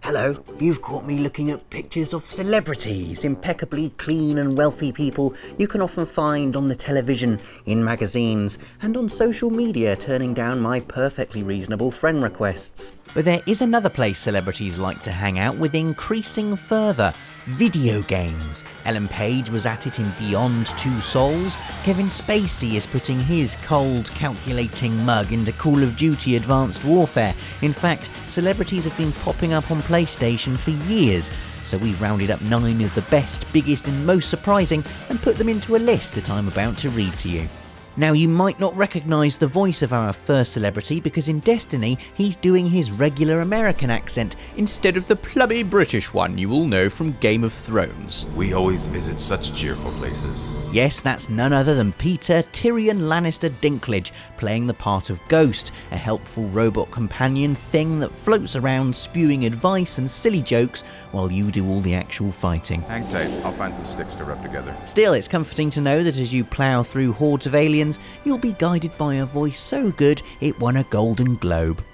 Hello, you've caught me looking at pictures of celebrities, impeccably clean and wealthy people you can often find on the television, in magazines, and on social media, turning down my perfectly reasonable friend requests. But there is another place celebrities like to hang out with increasing fervour: video games. Ellen Page was at it in Beyond Two Souls. Kevin Spacey is putting his cold, calculating mug into Call of Duty Advanced Warfare. In fact, celebrities have been popping up on PlayStation for years, so we've rounded up 9 of the best, biggest and most surprising and put them into a list that I'm about to read to you. Now, you might not recognise the voice of our first celebrity because in Destiny he's doing his regular American accent instead of the plummy British one you will know from Game of Thrones. We always visit such cheerful places. Yes, that's none other than Peter Tyrion Lannister Dinklage, playing the part of Ghost, a helpful robot companion thing that floats around spewing advice and silly jokes while you do all the actual fighting. Hang tight, I'll find some sticks to rub together. Still, it's comforting to know that as you plough through hordes of aliens, you'll be guided by a voice so good it won a Golden Globe.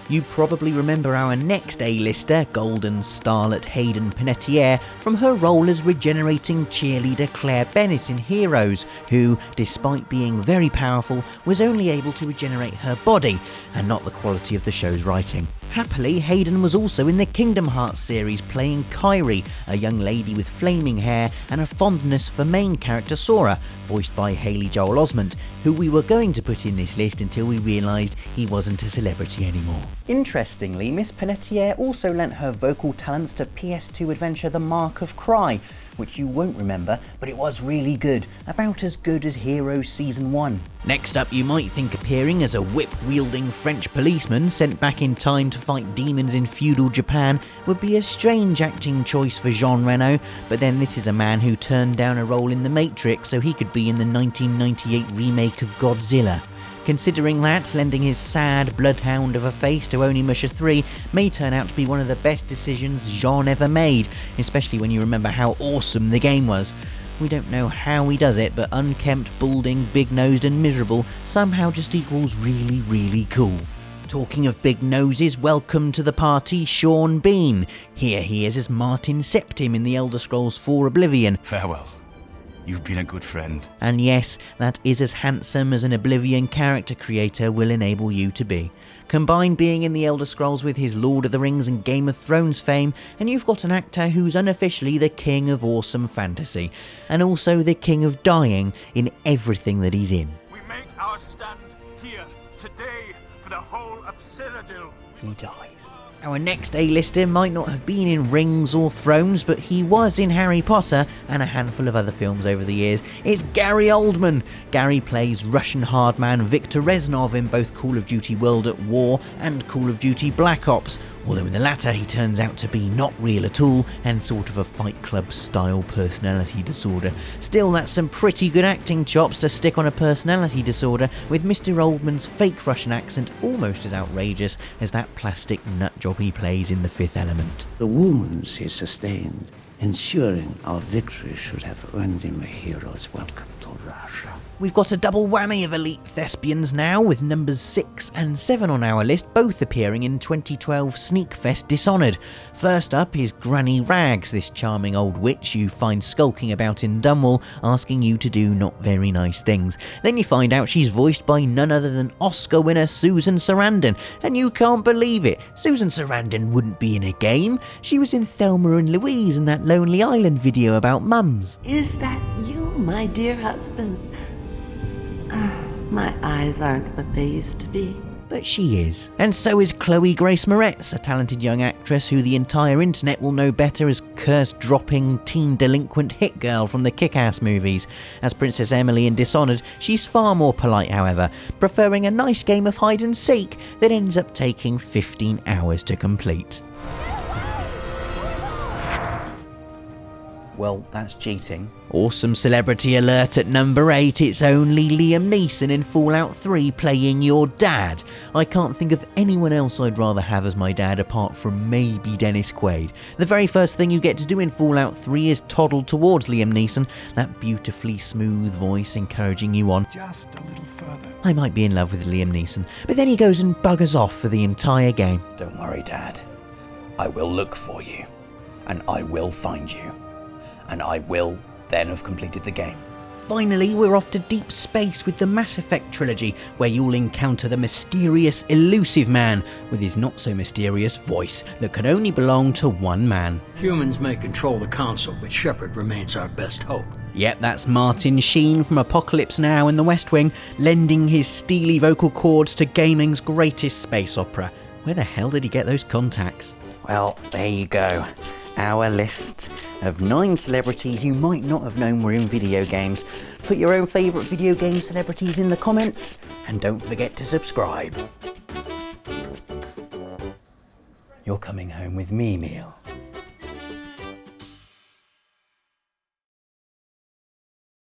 You probably remember our next A-lister, Golden Starlet Hayden Panettiere, from her role as regenerating cheerleader Claire Bennett in Heroes, who, despite being very powerful, was only able to regenerate her body, and not the quality of the show's writing. Happily, Hayden was also in the Kingdom Hearts series playing Kairi, a young lady with flaming hair and a fondness for main character Sora, voiced by Haley Joel Osment, who we were going to put in this list until we realised he wasn't a celebrity anymore. Interestingly, Miss Panettiere also lent her vocal talents to PS2 adventure The Mark of Cry, which you won't remember, but it was really good, about as good as Heroes Season 1. Next up, you might think appearing as a whip-wielding French policeman sent back in time to fight demons in feudal Japan would be a strange acting choice for Jean Reno, but then this is a man who turned down a role in The Matrix so he could be in the 1998 remake of Godzilla. Considering that, lending his sad bloodhound of a face to Onimusha 3 may turn out to be one of the best decisions Jean ever made, especially when you remember how awesome the game was. We don't know how he does it, but unkempt, balding, big-nosed and miserable somehow just equals really, really cool. Talking of big noses, welcome to the party, Sean Bean. Here he is as Martin Septim in The Elder Scrolls IV Oblivion. Farewell. You've been a good friend. And yes, that is as handsome as an Oblivion character creator will enable you to be. Combine being in The Elder Scrolls with his Lord of the Rings and Game of Thrones fame, and you've got an actor who's unofficially the king of awesome fantasy, and also the king of dying in everything that he's in. We make our stand here today for the whole of Cyrodiil. He dies. Our next A-lister might not have been in Rings or Thrones, but he was in Harry Potter and a handful of other films over the years. It's Gary Oldman. Gary plays Russian hardman Viktor Reznov in both Call of Duty World at War and Call of Duty Black Ops, although in the latter he turns out to be not real at all and sort of a Fight Club style personality disorder. Still, that's some pretty good acting chops to stick on a personality disorder, with Mr. Oldman's fake Russian accent almost as outrageous as that plastic nut job he plays in The Fifth Element. The wounds he sustained, ensuring our victory, should have earned him a hero's welcome to Russia. We've got a double whammy of elite thespians now, with numbers 6 and 7 on our list, both appearing in 2012 Sneakfest Dishonored. First up is Granny Rags, this charming old witch you find skulking about in Dunwall, asking you to do not very nice things. Then you find out she's voiced by none other than Oscar winner Susan Sarandon, and you can't believe it, Susan Sarandon wouldn't be in a game. She was in Thelma and Louise in that Lonely Island video about mums. Is that you, my dear husband? My eyes aren't what they used to be. But she is. And so is Chloe Grace Moretz, a talented young actress who the entire internet will know better as curse-dropping teen delinquent hit girl from the Kick-Ass movies. As Princess Emily in Dishonored, she's far more polite, however, preferring a nice game of hide and seek that ends up taking 15 hours to complete. Well, that's cheating. Awesome celebrity alert at number 8, it's only Liam Neeson in Fallout 3 playing your dad. I can't think of anyone else I'd rather have as my dad apart from maybe Dennis Quaid. The very first thing you get to do in Fallout 3 is toddle towards Liam Neeson, that beautifully smooth voice encouraging you on. Just a little further. I might be in love with Liam Neeson, but then he goes and buggers off for the entire game. Don't worry, Dad. I will look for you, and I will find you, and I will then have completed the game. Finally, we're off to deep space with the Mass Effect trilogy, where you'll encounter the mysterious, elusive man with his not-so-mysterious voice that can only belong to one man. Humans may control the console, but Shepard remains our best hope. Yep, that's Martin Sheen from Apocalypse Now and The West Wing, lending his steely vocal cords to gaming's greatest space opera. Where the hell did he get those contacts? Well, there you go. Our list of 9 celebrities you might not have known were in video games. Put your own favourite video game celebrities in the comments, and don't forget to subscribe. You're coming home with me, Meal.